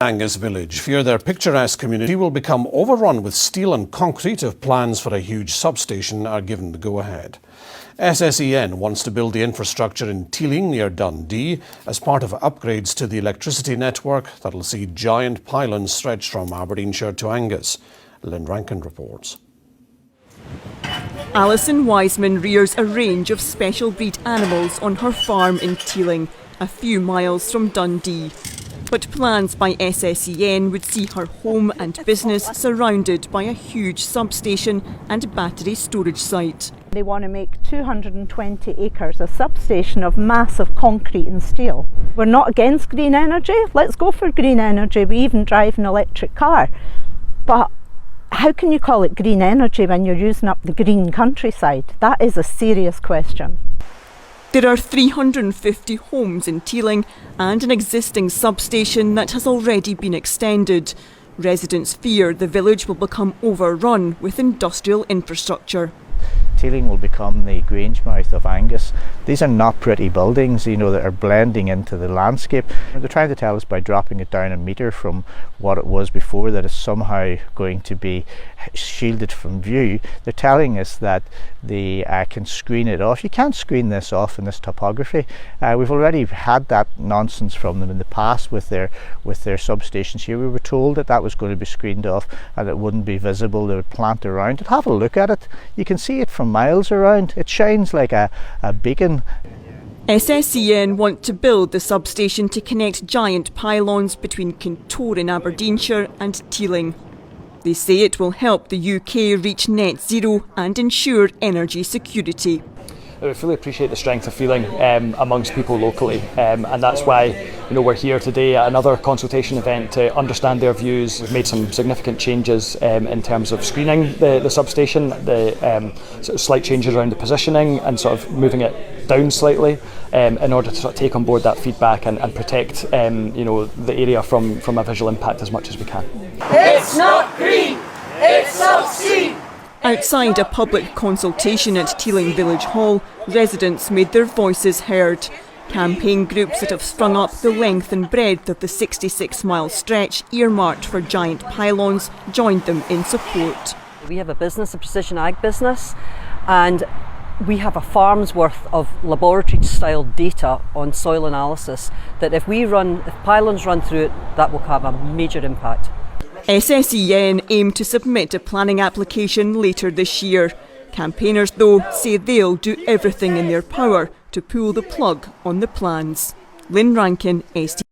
Angus village fear their picturesque community will become overrun with steel and concrete if plans for a huge substation are given the go-ahead. SSEN wants to build the infrastructure in Tealing near Dundee as part of upgrades to the electricity network that will see giant pylons stretch from Aberdeenshire to Angus. Lynn Rankin reports. Alison Wiseman rears a range of special breed animals on her farm in Tealing, a few miles from Dundee. But plans by SSEN would see her home and business surrounded by a huge substation and battery storage site. They want to make 220 acres a substation of massive concrete and steel. We're not against green energy, let's go for green energy, we even drive an electric car. But how can you call it green energy when you're using up the green countryside? That is a serious question. There are 350 homes in Tealing and an existing substation that has already been extended. Residents fear the village will become overrun with industrial infrastructure. Tealing will become the Grangemouth of Angus. These are not pretty buildings, that are blending into the landscape. They're trying to tell us by dropping it down a metre from what it was before that it's somehow going to be shielded from view. They're telling us that they can screen it off. You can't screen this off in this topography. We've already had that nonsense from them in the past with their substations here. We were told that that was going to be screened off and it wouldn't be visible. They would plant around it. Have a look at it. You can see it from miles around. It shines like a beacon. SSEN want to build the substation to connect giant pylons between Kintore in Aberdeenshire and Tealing. They say it will help the UK reach net zero and ensure energy security. I fully appreciate the strength of feeling amongst people locally, and that's why we're here today at another consultation event to understand their views. We've made some significant changes in terms of screening the substation, the sort of slight changes around the positioning and sort of moving it down slightly in order to sort of take on board that feedback and protect the area from a visual impact as much as we can. It's not green, it's obscene. Outside a public consultation at Tealing Village Hall, residents made their voices heard. Campaign groups that have sprung up the length and breadth of the 66-mile stretch earmarked for giant pylons joined them in support. We have a business, a precision ag business, and we have a farm's worth of laboratory-style data on soil analysis that if pylons run through it, that will have a major impact. SSEN aim to submit a planning application later this year. Campaigners, though, say they'll do everything in their power to pull the plug on the plans. Lynn Rankin, ST.